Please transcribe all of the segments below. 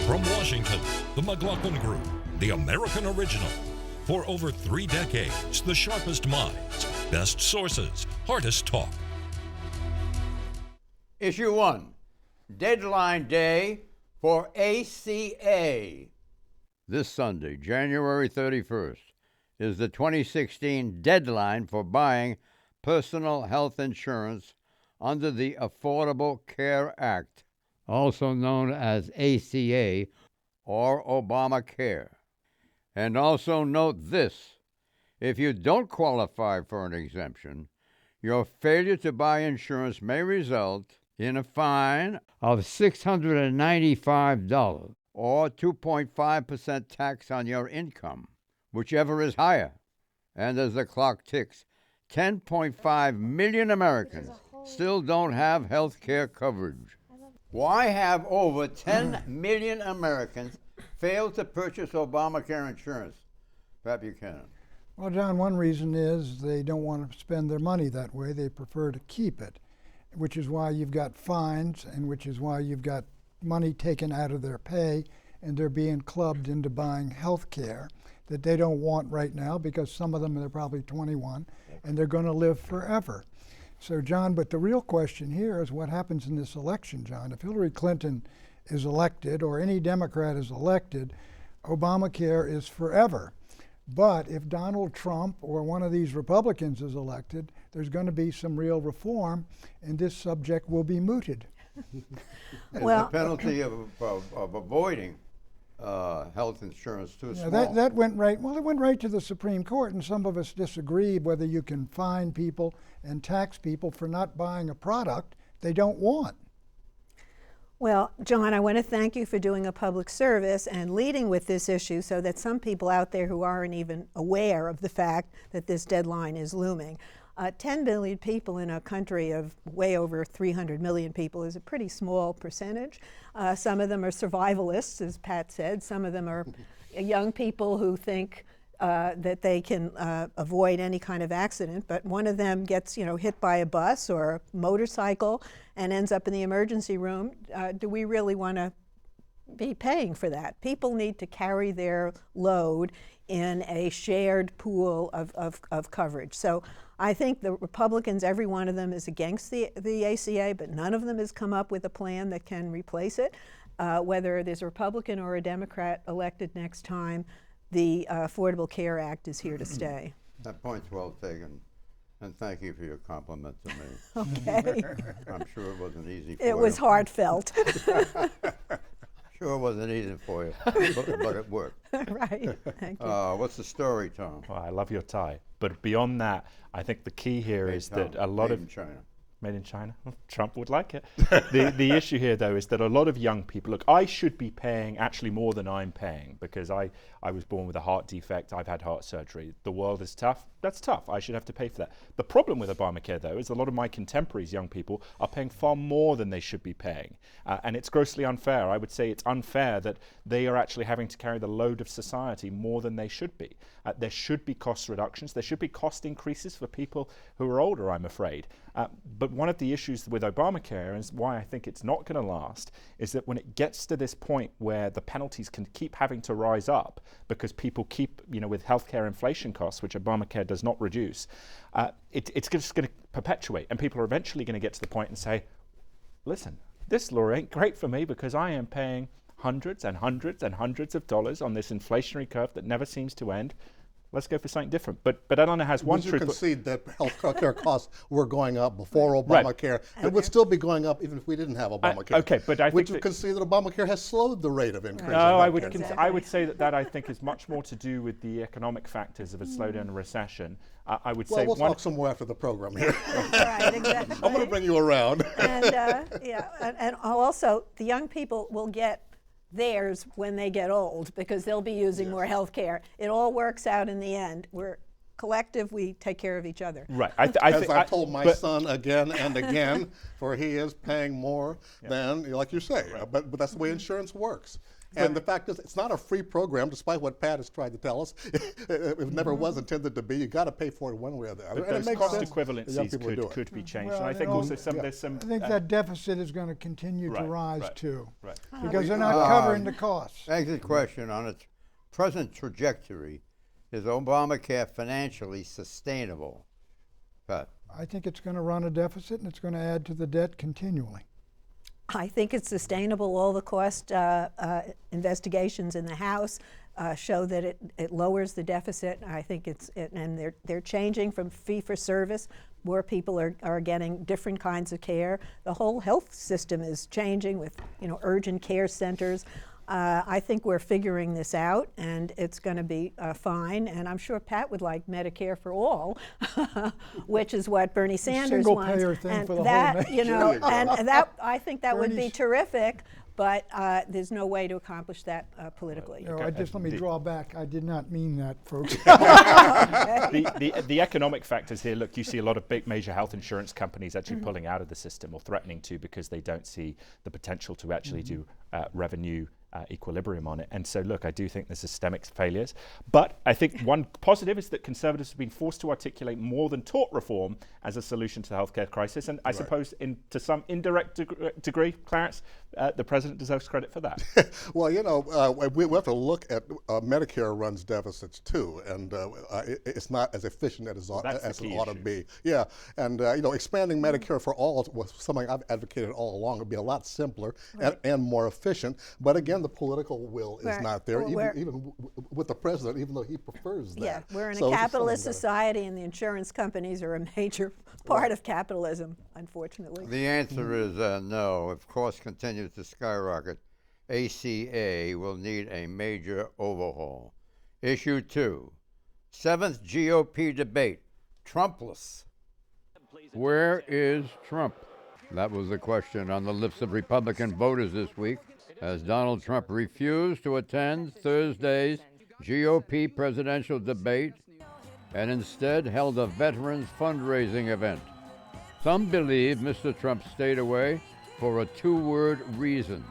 From Washington, the McLaughlin Group, the American original. For over 3 decades, the sharpest minds, best sources, hardest talk. Issue 1, Deadline Day for ACA. This Sunday, January 31st, is the 2016 deadline for buying personal health insurance under the Affordable Care Act, also known as ACA or Obamacare. And also note this: if you don't qualify for an exemption, your failure to buy insurance may result in a fine of $695 or 2.5% tax on your income, whichever is higher. And as the clock ticks, 10.5 million Americans still don't have health care coverage. Why have over 10 million Americans failed to purchase Obamacare insurance? Pat Buchanan. Well, John, one reason is they don't want to spend their money that way. They prefer to keep it, which is why you've got fines and which is why you've got money taken out of their pay and they're being clubbed into buying health care that they don't want right now because some of them are probably 21 and they're going to live forever. So, John, but the real question here is what happens in this election, John. If Hillary Clinton is elected or any Democrat is elected, Obamacare is forever. But if Donald Trump or one of these Republicans is elected, there's going to be some real reform and this subject will be mooted. Well, the penalty of avoiding health insurance too small. That went right, well, it went right to the Supreme Court, and some of us disagree whether you can fine people and tax people for not buying a product they don't want. Well, John, I want to thank you for doing a public service and leading with this issue so that some people out there who aren't even aware of the fact that this deadline is looming. 10 billion people in a country of way over 300 million people is a pretty small percentage. Some of them are survivalists, as Pat said. Some of them are young people who think that they can avoid any kind of accident, but one of them gets, hit by a bus or a motorcycle and ends up in the emergency room. Do we really want to be paying for that? People need to carry their load in a shared pool of coverage. So I think the Republicans, every one of them is against the ACA, but none of them has come up with a plan that can replace it. Whether there's a Republican or a Democrat elected next time, the Affordable Care Act is here to stay. That point's well taken, and thank you for your compliment to me. Okay. I'm sure it wasn't easy for you. It was heartfelt. Sure it wasn't easy for you, but it worked. Right, thank you. What's the story, Tom? Well, I love your tie. But beyond that, I think the key here is that a lot of... Made in China. Made in China? Trump would like it. The issue here, though, is that a lot of young people, look, I should be paying actually more than I'm paying because I was born with a heart defect. I've had heart surgery. The world is tough. That's tough. I should have to pay for that. The problem with Obamacare, though, is a lot of my contemporaries, young people, are paying far more than they should be paying. And it's grossly unfair. I would say it's unfair that they are actually having to carry the load of society more than they should be. There should be cost reductions. There should be cost increases for people who are older, I'm afraid. But one of the issues with Obamacare, and why I think it's not going to last, is that when it gets to this point where the penalties can keep having to rise up because people keep, with healthcare inflation costs, which Obamacare does not reduce, it's just going to perpetuate. And people are eventually going to get to the point and say, listen, this law ain't great for me because I am paying hundreds and hundreds and hundreds of dollars on this inflationary curve that never seems to end. Let's go for something different. But Elena has one truth. Would you concede that health care costs were going up before Obamacare right. and would still be going up even if we didn't have Obamacare? Okay, but I would think you concede that Obamacare has slowed the rate of increase? No, I would say that I think is much more to do with the economic factors of a slowdown and recession. I would say we'll talk some more after the program here. Right, exactly. I'm going to bring you around. And also the young people will get theirs when they get old because they'll be using more health care. It all works out in the end. We're collective, we take care of each other. Right. As I've told my son again and again, for he is paying more than, like you say, but that's the way insurance works. And the fact is, it's not a free program, despite what Pat has tried to tell us. It never was intended to be. You got to pay for it one way or the other. But those cost equivalencies could be changed. Well, and I think also there's some. I think that deficit is going to continue to rise too, Right. because they're not covering the costs. Exit question: on its present trajectory, is Obamacare financially sustainable? Pat? I think it's going to run a deficit and it's going to add to the debt continually. I think it's sustainable. All the cost investigations in the House show that it lowers the deficit. I think and they're changing from fee for service. More people are getting different kinds of care. The whole health system is changing with urgent care centers. I think we're figuring this out, and it's going to be fine. And I'm sure Pat would like Medicare for all, which is what Bernie Sanders wants. Single-payer thing and for the that, whole nation. and that I think that would be Bernie's- terrific. But there's no way to accomplish that politically. No, let me draw back. I did not mean that, folks. The economic factors here, look, you see a lot of big major health insurance companies actually pulling out of the system or threatening to because they don't see the potential to actually do revenue equilibrium on it. And so, look, I do think there's systemic failures. But I think one positive is that Conservatives have been forced to articulate more than tort reform as a solution to the healthcare crisis. And I suppose to some indirect degree, Clarence, the president deserves credit for that. Well, we have to look at Medicare runs deficits too, and it's not as efficient as it ought to be. Yeah, and expanding Medicare for all was something I've advocated all along. It'd be a lot simpler and more efficient. But again, the political will is not there, even with the president, even though he prefers that. Yeah, we're in a capitalist society, and the insurance companies are a major part of capitalism, unfortunately. The answer is no. If costs continue to skyrocket, ACA will need a major overhaul. Issue 2, 7th GOP debate, Trumpless. Where is Trump? That was the question on the lips of Republican voters this week, as Donald Trump refused to attend Thursday's GOP presidential debate and instead held a veterans fundraising event. Some believe Mr. Trump stayed away for a two-word reason.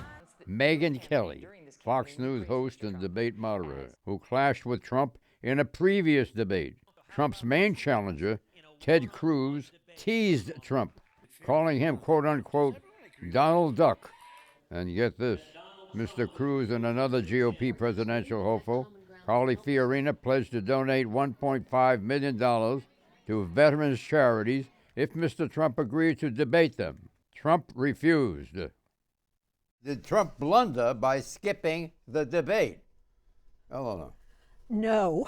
Megyn Kelly, Fox News host and debate moderator, who clashed with Trump in a previous debate. Trump's main challenger, Ted Cruz, teased Trump, calling him, quote-unquote, Donald Duck. And get this, Mr. Cruz and another GOP presidential hopeful, Carly Fiorina, pledged to donate $1.5 million to veterans charities if Mr. Trump agreed to debate them. Trump refused. Did Trump blunder by skipping the debate? Eleanor. No.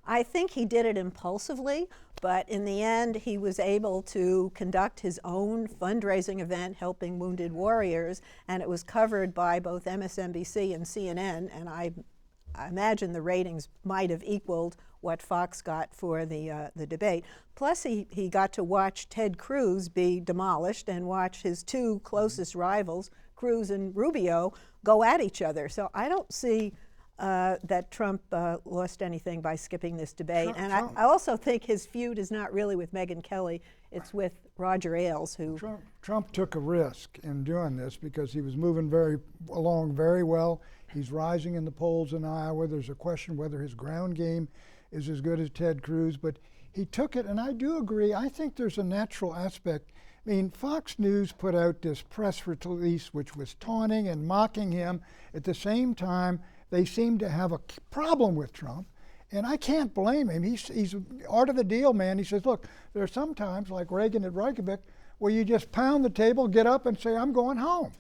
I think he did it impulsively, but in the end, he was able to conduct his own fundraising event helping wounded warriors, and it was covered by both MSNBC and CNN, and I imagine the ratings might have equaled what Fox got for the debate. Plus, he got to watch Ted Cruz be demolished and watch his two closest rivals, Cruz and Rubio, go at each other. So I don't see that Trump lost anything by skipping this debate. I also think his feud is not really with Megyn Kelly, it's with Roger Ailes, who... Trump took a risk in doing this because he was moving along very well. He's rising in the polls in Iowa. There's a question whether his ground game is as good as Ted Cruz, but he took it, and I do agree. I think there's a natural aspect. I mean, Fox News put out this press release which was taunting and mocking him. At the same time, they seem to have a problem with Trump, and I can't blame him. He's art of the deal, man. He says, look, there are some times, like Reagan at Reykjavik, where you just pound the table, get up, and say, I'm going home,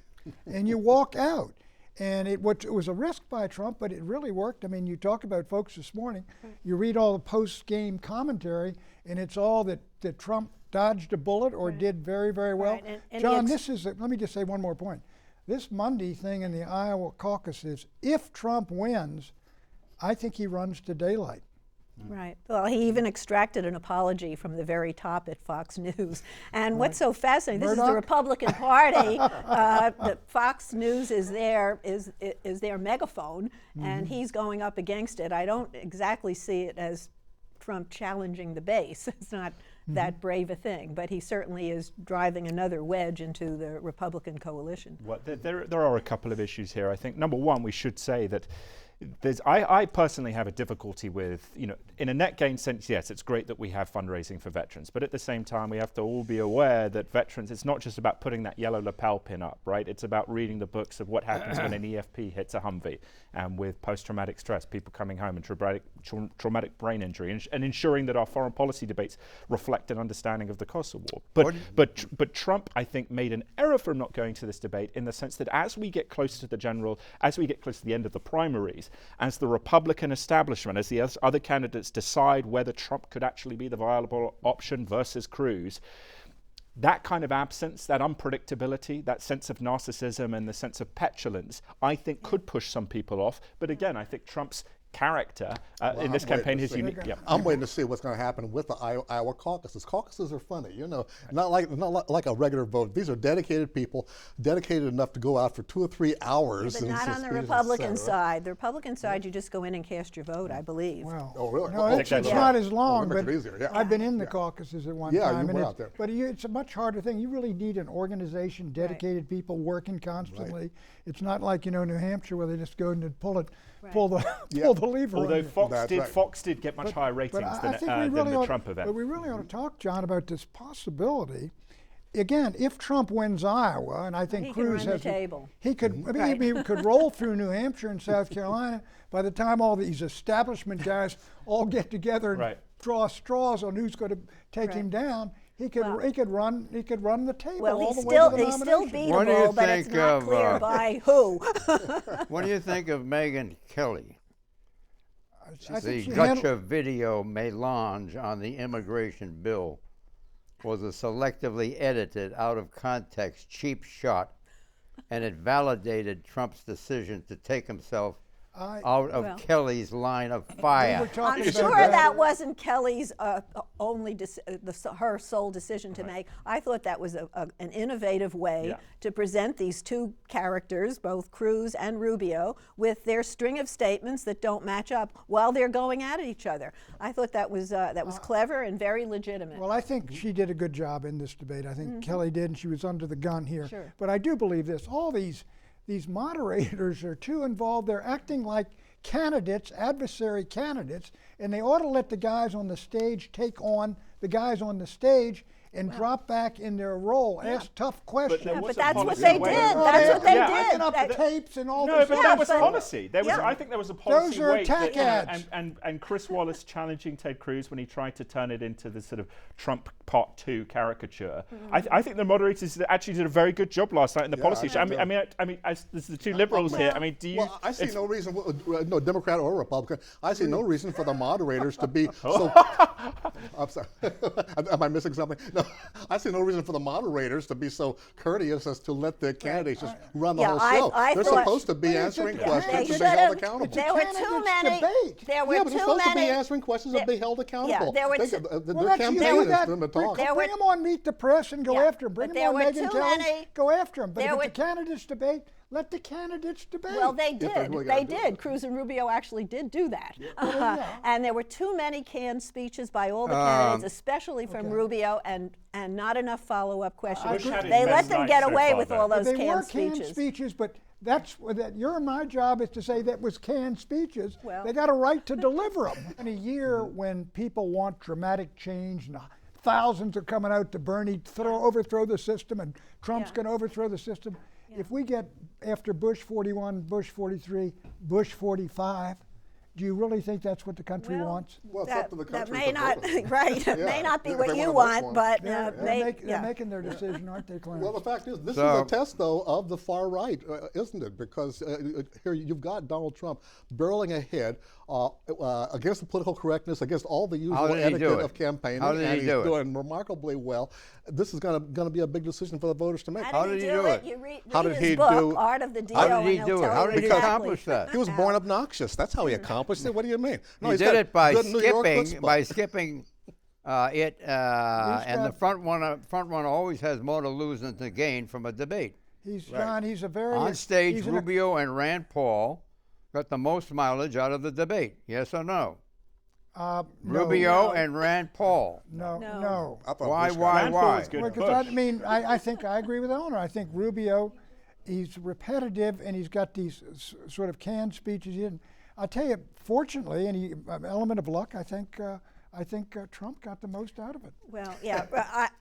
and you walk out. And it was a risk by Trump, but it really worked. I mean, you talk about folks this morning, you read all the post-game commentary, and it's all that Trump dodged a bullet or did very, very well. Right. And John, let me just say one more point. This Monday thing in the Iowa caucus is, if Trump wins, I think he runs to daylight. Right. Well, he even extracted an apology from the very top at Fox News. And what's so fascinating, this is the Republican Party. The Fox News is their megaphone, and he's going up against it. I don't exactly see it as Trump challenging the base. It's not that brave a thing. But he certainly is driving another wedge into the Republican coalition. Well, there are a couple of issues here. I think number one, we should say that I personally have a difficulty with, in a net gain sense, yes, it's great that we have fundraising for veterans, but at the same time, we have to all be aware that veterans, it's not just about putting that yellow lapel pin up, right? It's about reading the books of what happens when an EFP hits a Humvee, and with post-traumatic stress, people coming home and traumatic brain injury, and ensuring that our foreign policy debates reflect an understanding of the costs of war. But Trump, I think, made an error from not going to this debate in the sense that as we get closer to the end of the primaries, as the Republican establishment, as the other candidates decide whether Trump could actually be the viable option versus Cruz, that kind of absence, that unpredictability, that sense of narcissism and the sense of petulance, I think could push some people off. But again, I think Trump's character in this campaign is unique. Yeah. I'm waiting to see what's going to happen with the Iowa caucuses. Caucuses are funny, not like a regular vote. These are dedicated people, dedicated enough to go out for 2 or 3 hours. But not on the Republican side. The Republican side, you just go in and cast your vote, I believe. Well, oh, really? No, it's not as long, but easier, I've been in the caucuses at one time. Yeah, you were out there. But it's a much harder thing. You really need an organization, dedicated people working constantly. Right. It's not like, New Hampshire where they just go and pull the lever. Although Fox did get much higher ratings than the Trump event. But we really ought to talk, John, about this possibility. Again, if Trump wins Iowa, and I think Cruz has the table. He could he could roll through New Hampshire and South Carolina. By the time all these establishment guys all get together and draw straws on who's going to take him down, he could run the table all the way to the nomination. He's still beatable, but it's not clear by who. What do you think of Megyn Kelly? The gotcha video melange on the immigration bill was a selectively edited, out of context, cheap shot, and it validated Trump's decision to take himself out of Kelly's line of fire. I'm sure that wasn't Kelly's her sole decision to make. I thought that was an innovative way to present these two characters, both Cruz and Rubio, with their string of statements that don't match up while they're going at each other. I thought that was clever and very legitimate. Well, I think she did a good job in this debate. I think Kelly did, and she was under the gun here. Sure. But I do believe this. All these moderators are too involved. They're acting like candidates, adversary candidates, and they ought to let the guys on the stage take on the guys on the stage and drop back in their role, ask tough questions. But that's what they did. That's what they did. Picking up the tapes and all this. No, but that was policy. I think there was a policy. Those are attack ads. And Chris Wallace challenging Ted Cruz when he tried to turn it into the sort of Trump Part 2 caricature. I think the moderators actually did a very good job last night in the policy. I mean, as there's the two liberals here. I mean, do you? Well, I see no reason, no Democrat or Republican. I see no reason for the moderators to be so. I'm sorry. Am I missing something? No. I see no reason for the moderators to be so courteous as to let the candidates just run the whole show. They're supposed to be answering questions and be held accountable. There were too many. There were too many. They're supposed to be answering questions and be held accountable. There were their campaign is for them to talk. Bring them on Meet the Press and go after them. Bring them on Megyn Kelly, go after them. But if the candidates debate, let the candidates debate. Well, they did. They did. Cruz and Rubio actually did do that. And there were too many canned speeches by all the candidates, especially from Rubio, and not enough follow-up questions. They let them get away with all those canned speeches. They were canned speeches, but my job is to say that was canned speeches. Well, they got a right to deliver them. In a year when people want dramatic change and thousands are coming out to Bernie overthrow the system, and Trump's going to overthrow the system. If we get after Bush 41, Bush 43, Bush 45, do you really think that's what the country wants? Well, it's up to the country. That may not, it may not be what you want, but they're making their decision, aren't they, Clarence? Well, the fact is, this is a test, though, of the far right, isn't it? Because here you've got Donald Trump barreling ahead against the political correctness, against all the usual etiquette of campaigning, and he's doing remarkably well. This is going to be a big decision for the voters to make. How did he do it? You read his book, Art of the Deal. How did he do it? How did he accomplish that? He was born obnoxious. That's how he accomplished it. What do you mean? No, he did it by skipping it, and the front one always has more to lose than to gain from a debate. John, he's a very on stage. Rubio and Rand Paul got the most mileage out of the debate. Yes or no? Rubio No. and Rand Paul. No. I thought Why, Bush got why, Rand Paul why? is good. Because Bush. I think I agree with Eleanor. I think Rubio, he's repetitive and he's got these sort of canned speeches. I'll tell you, fortunately, and element of luck, I think Trump got the most out of it. Well, yeah,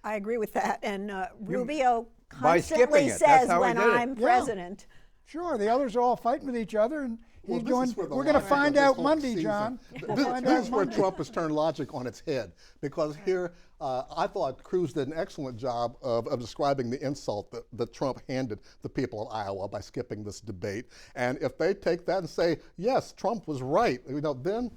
I agree with that. And Rubio by skipping constantly it, that's says how he when did it. I'm Yeah. president. Sure, the others are all fighting with each other, and Well, he's this going. is where the We're going to logic of find this out whole Monday, season- John. We'll This, find this out is where Monday. Trump has turned logic on its head, because here I thought Cruz did an excellent job of describing the insult that Trump handed the people of Iowa by skipping this debate. And if they take that and say, yes, Trump was right, then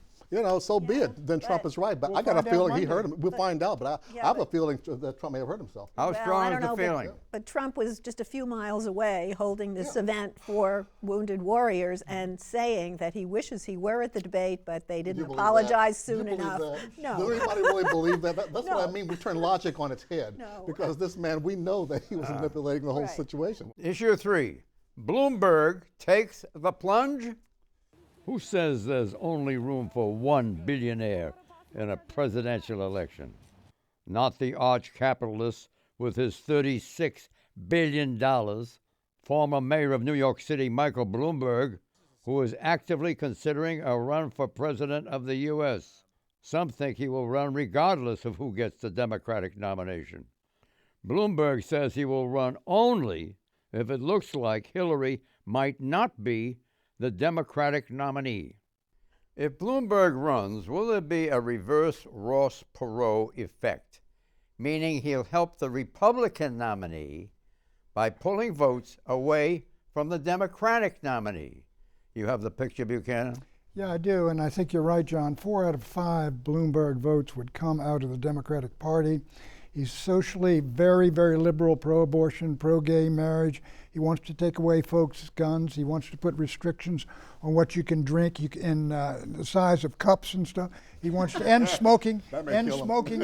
so be it. Then Trump is right. But We'll I got a find out feeling he Monday. heard him. We'll find out. But I have a feeling that Trump may have hurt himself. How Well, strong I is don't the know, feeling? but Trump was just a few miles away holding this event for wounded warriors and saying that he wishes he were at the debate, but they didn't believe apologize that? Do you soon believe enough. that? No. Does anybody really believe that? That's No. what I mean. We turn logic on its head. No. Because this man, we know that he was manipulating the whole Right. situation. Issue 3. Bloomberg takes the plunge. Who says there's only room for one billionaire in a presidential election? Not the arch capitalist with his $36 billion, former mayor of New York City, Michael Bloomberg, who is actively considering a run for president of the U.S. Some think he will run regardless of who gets the Democratic nomination. Bloomberg says he will run only if it looks like Hillary might not be the Democratic nominee. If Bloomberg runs, will there be a reverse Ross Perot effect, meaning he'll help the Republican nominee by pulling votes away from the Democratic nominee? You have the picture, Buchanan? Yeah, I do, and I think you're right, John. 4 out of 5 Bloomberg votes would come out of the Democratic Party. He's socially very, very liberal, pro-abortion, pro-gay marriage. He wants to take away folks' guns. He wants to put restrictions on what you can drink in the size of cups and stuff. He wants to end smoking, end smoking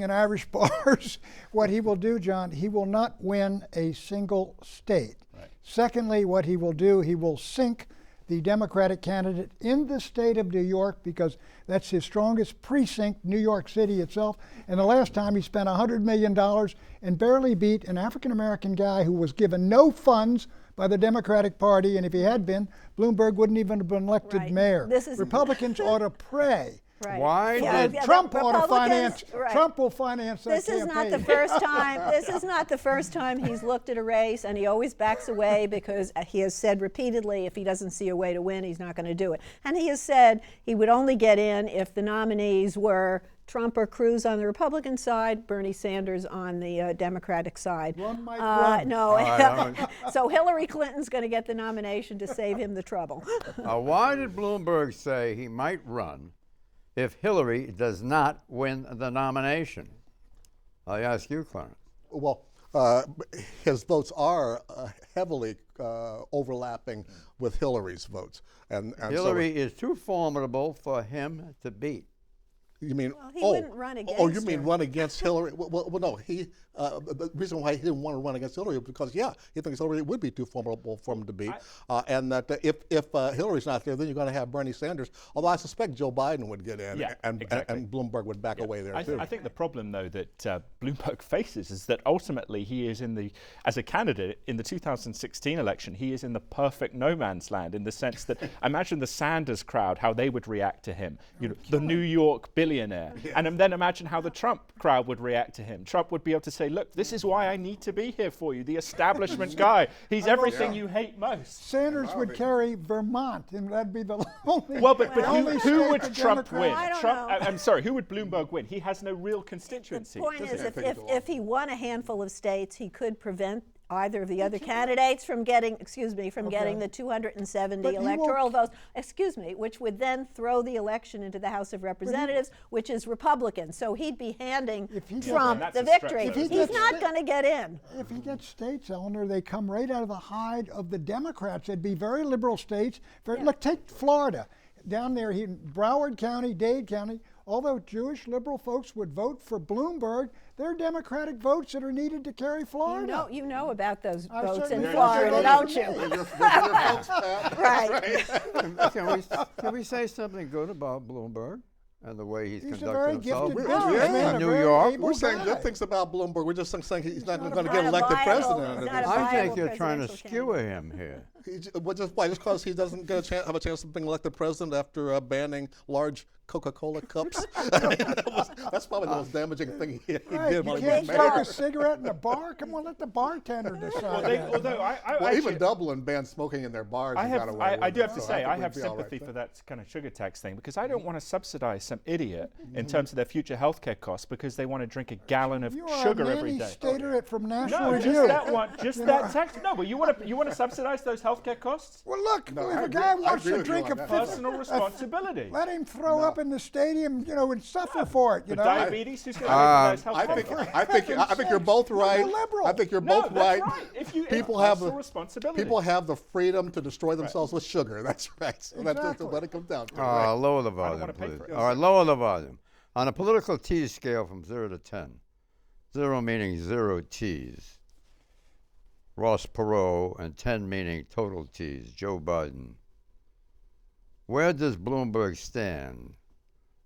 in Irish bars. What he will do, John, he will not win a single state. Right. Secondly, what he will do, he will sink the Democratic candidate in the state of New York, because that's his strongest precinct, New York City itself. And the last time he spent $100 million and barely beat an African-American guy who was given no funds by the Democratic Party, and if he had been, Bloomberg wouldn't even have been elected Right. mayor. This is- Republicans ought to pray. Right. Why did Trump ought to Republicans- finance. right. Trump will finance that This is not the campaign. first time. This is not the first time he's looked at a race, and he always backs away because he has said repeatedly, if he doesn't see a way to win, he's not going to do it. And he has said he would only get in if the nominees were Trump or Cruz on the Republican side, Bernie Sanders on the Democratic side. Run, Mike, run. No. So Hillary Clinton's going to get the nomination to save him the trouble. Why did Bloomberg say he might run if Hillary does not win the nomination? I ask you, Clarence. Well, his votes are heavily overlapping with Hillary's votes, and Hillary is too formidable for him to beat. You mean? Well, he wouldn't run you against mean her. run against Hillary? Well, no. The reason why he didn't want to run against Hillary was because, he thinks Hillary would be too formidable for him to beat, and that if Hillary's not there, then you're going to have Bernie Sanders. Although I suspect Joe Biden would get in, and Bloomberg would back away there too. I think the problem, though, that Bloomberg faces is that ultimately he is as a candidate in the 2016 election, he is in the perfect no man's land, in the sense that imagine the Sanders crowd, how they would react to him, the New York billionaire, and then imagine how the Trump crowd would react to him. Trump would be able to say, look, this is why I need to be here for you, the establishment guy. He's everything you hate most. Sanders would carry Vermont, and that'd be the only. Well, but only who state would the Trump Democrats- win? I don't Trump, know. I'm sorry, who would Bloomberg win? He has no real The constituency. point does is, he? if he won a handful of states, he could prevent either of the other candidates from getting, getting the 270 But he electoral won't- votes, which would then throw the election into the House of Representatives, which is Republican. So he'd be handing he gets- Trump That's the a stretch, victory. though, isn't He's it? not going to get in. If he gets states, Eleanor, they come right out of the hide of the Democrats. They'd be very liberal states. Look, take Florida. Down there, Broward County, Dade County, all those Jewish liberal folks would vote for Bloomberg, they're Democratic votes that are needed to carry Florida. You know about those I votes in certainly Florida, do. don't you? Your folks, Pat. Right. Can we say something good about Bloomberg and the way he's He's a conducted very himself? gifted Yeah. businessman, In a New very York, able We're saying guy. good things about Bloomberg. We're just saying he's not going to get not a elected viable- president. he's not a I think viable you're trying to presidential skewer him here. Just because he doesn't get have a chance of being elected president after banning large Coca-Cola cups. That's probably the most damaging thing he Right, did you while he can't was smoke mayor. a cigarette in a bar? Come on, let the bartender decide that. Although I Well, actually- even Dublin banned smoking in their bars. I and got away I with do it, have to so say, think I we'd have be all right sympathy there. for that kind of sugar tax thing, because I don't want to subsidize some idiot in terms of their future healthcare costs because they want to drink a gallon of You are sugar a every Manny day. Stater from National No, Review. just that one, just that tax. No, but you want to subsidize those healthcare costs? Well, look, No, if I a agree- guy I wants agree to with you drink on a that. Personal responsibility. let him throw up in the stadium, and suffer for it, The know. diabetes, who's going to pay for those healthcare costs? I think you're both right. liberal. I think you're No, both that's right. right. If you People it's have personal the responsibility. people have the freedom to destroy themselves with sugar. That's right. So that's Exactly. what it comes down to. right? Lower the I don't volume, wanna pay please. for it. All right, lower the volume. On a political T scale from 0 to 10, 0 meaning 0 T's, Ross Perot, and 10 meaning total T's, Joe Biden. Where does Bloomberg stand?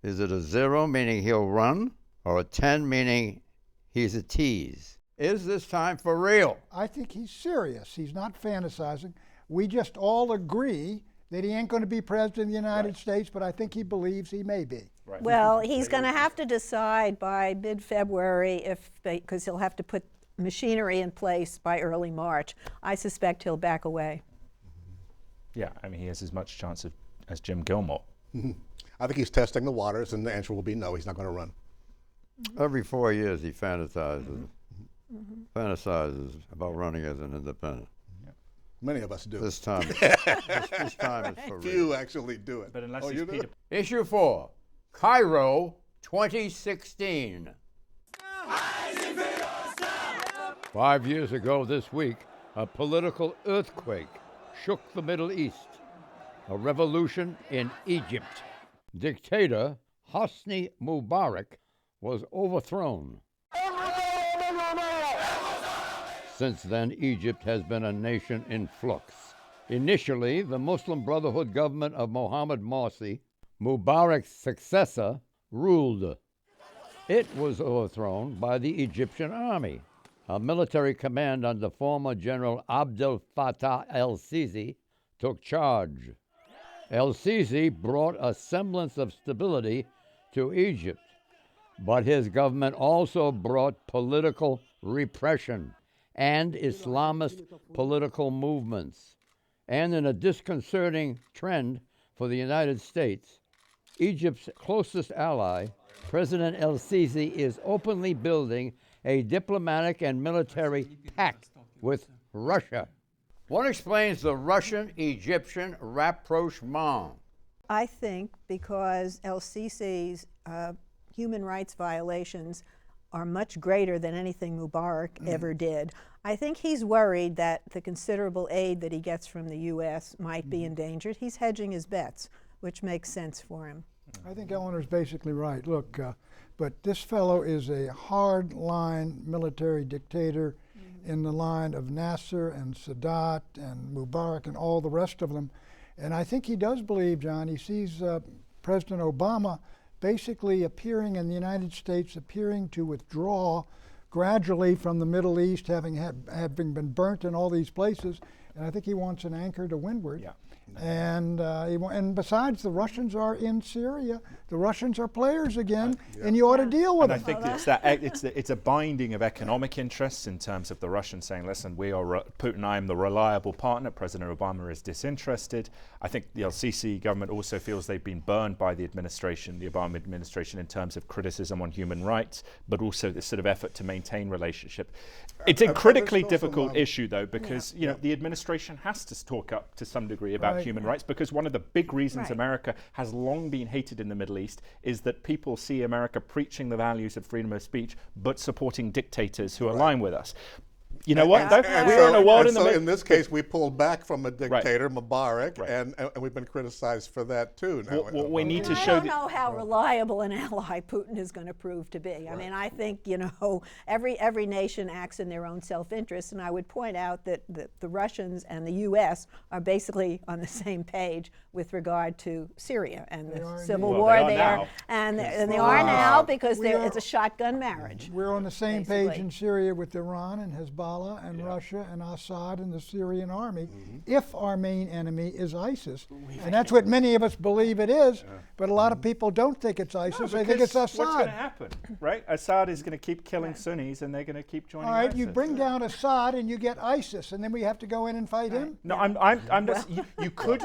Is it a 0 meaning he'll run, or a 10 meaning he's a tease? Is this time for real? I think he's serious. He's not fantasizing. We just all agree that he ain't going to be president of the United States, but I think he believes he may be. Right. Well, he's going to have to decide by mid-February because he'll have to put machinery in place by early March. I suspect he'll back away. Yeah, I mean, he has as much chance as Jim Gilmore. I think he's testing the waters, and the answer will be no. He's not going to run. Every 4 years he fantasizes about running as an independent. Many of us do. This time, this time is for real. Few actually do it. But unless Oh, he's you do? Peter Issue 4, Cairo 2016. 5 years ago this week, a political earthquake shook the Middle East. A revolution in Egypt. Dictator Hosni Mubarak was overthrown. Since then, Egypt has been a nation in flux. Initially, the Muslim Brotherhood government of Mohammed Morsi, Mubarak's successor, ruled. It was overthrown by the Egyptian army. A military command under former General Abdel Fattah el-Sisi took charge. El-Sisi brought a semblance of stability to Egypt, but his government also brought political repression and Islamist political movements. And in a disconcerting trend for the United States, Egypt's closest ally, President el-Sisi, is openly building a diplomatic and military pact with Russia. What explains the Russian-Egyptian rapprochement? I think because el-Sisi's human rights violations are much greater than anything Mubarak ever did. I think he's worried that the considerable aid that he gets from the U.S. might be endangered. He's hedging his bets, which makes sense for him. I think Eleanor's basically right. Look, but this fellow is a hard-line military dictator in the line of Nasser and Sadat and Mubarak and all the rest of them. And I think he does believe, John, he sees President Obama basically appearing in the United States, appearing to withdraw gradually from the Middle East, having been burnt in all these places. And I think he wants an anchor to windward. Yeah. And besides, the Russians are in Syria. The Russians are players again, and you ought to deal with And them. I think it's a binding of economic interests in terms of the Russians saying, listen, Putin and I am the reliable partner. President Obama is disinterested. I think the el-Sisi government also feels they've been burned by the Obama administration in terms of criticism on human rights, but also this sort of effort to maintain relationship. It's a critically difficult issue, though, because the administration has to talk up to some degree about human rights, because one of the big reasons America has long been hated in the Middle East is that people see America preaching the values of freedom of speech but supporting dictators who align with us. you know what? Though? And We're in a world so in this case, we pulled back from a dictator, Mubarak, Right. and we've been criticized for that too. Now, What we need to I show. don't know how reliable an ally Putin is going to prove to be. I mean, I think, every nation acts in their own self-interest, and I would point out that the Russians and the U.S. are basically on the same page with regard to Syria and the civil Well, war they are there. now. And they are now because We are- it's a shotgun marriage. We're on the same basically. page in Syria with Iran and Hezbollah and Russia and Assad and the Syrian army, if our main enemy is ISIS. And that's what many of us believe it is, but a lot of people don't think it's ISIS, they think it's Because what's going to Assad. happen, right? Assad is going to keep killing Sunnis, and they're going to keep joining All right, ISIS. you bring down Assad and you get ISIS, and then we have to go in and fight him? No, I'm just. You could.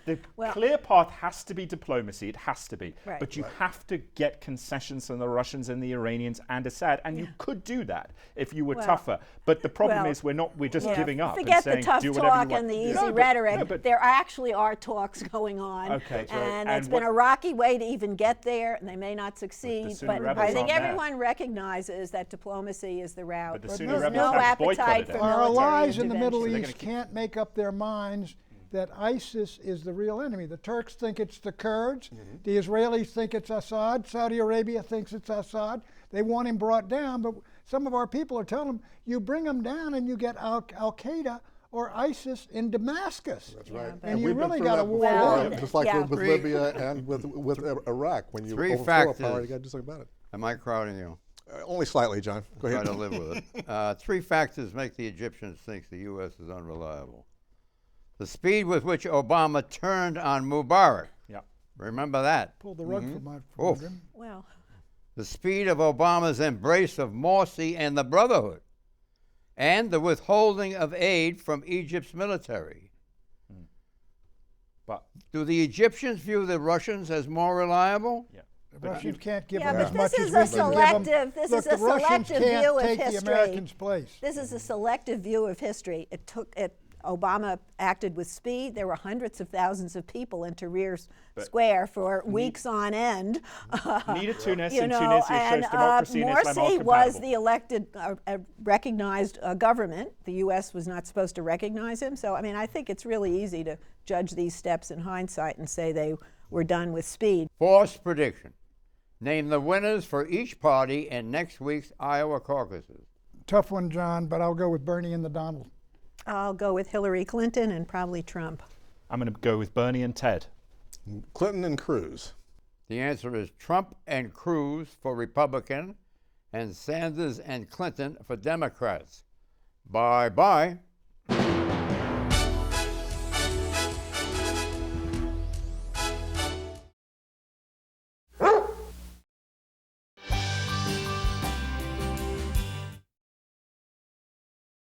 The Well- clear path has to be diplomacy. It has to be. Right. But you have to get concessions from the Russians and the Iranians and Assad, and you could do that if you were Well- tougher. But the problem well, is we're just giving up. Forget and saying, the tough do whatever talk you want. and the easy No, but- rhetoric. no, but- There actually are talks going on, Okay, so- and and it's been what- a rocky way to even get there, and they may not succeed. Sunni But rebels I think aren't there. everyone recognizes that diplomacy is the route. But the But Sunni there's rebels no have boycotted appetite it. for Our military allies in the Middle intervention. they're East gonna keep- can't make up their minds that ISIS is the real enemy. The Turks think it's the Kurds. The Israelis think it's Assad. Saudi Arabia thinks it's Assad. They want him brought down, but some of our people are telling them, you bring him down and you get Al-Qaeda or ISIS in Damascus. That's right. And you we've been really through got a that war before, there. just like Yeah. with Libya and with Iraq. When you Three overthrow a factors. power, you got to do something about it. Am I crowding you? Only slightly, John. Go Try ahead. to live with it. Three factors make the Egyptians think the U.S. is unreliable. The speed with which Obama turned on Mubarak. Yeah. Remember that. Pull the rug from my Oof. from him. Well, The speed of Obama's embrace of Morsi and the Brotherhood. And the withholding of aid from Egypt's military. But Do the Egyptians view the Russians as more reliable? yeah. The Russians can't give Yeah, them but as much this as is we a can give them. selective- this Look, is a the Russians selective can't view of take the history. Americans' place. this is a selective view of history. Obama acted with speed. There were hundreds of thousands of people in Tahrir Square for weeks on end. Neither Tunis You and know, Tunisia and shows democracy and Islam are Morsi compatible. was the elected, recognized government. The U.S. was not supposed to recognize him. So, I mean, I think it's really easy to judge these steps in hindsight and say they were done with speed. Forced prediction. Name the winners for each party in next week's Iowa caucuses. Tough one, John, but I'll go with Bernie and the Donald. I'll go with Hillary Clinton and probably Trump. I'm going to go with Bernie and Ted. Clinton and Cruz. The answer is Trump and Cruz for Republican and Sanders and Clinton for Democrats. Bye-bye.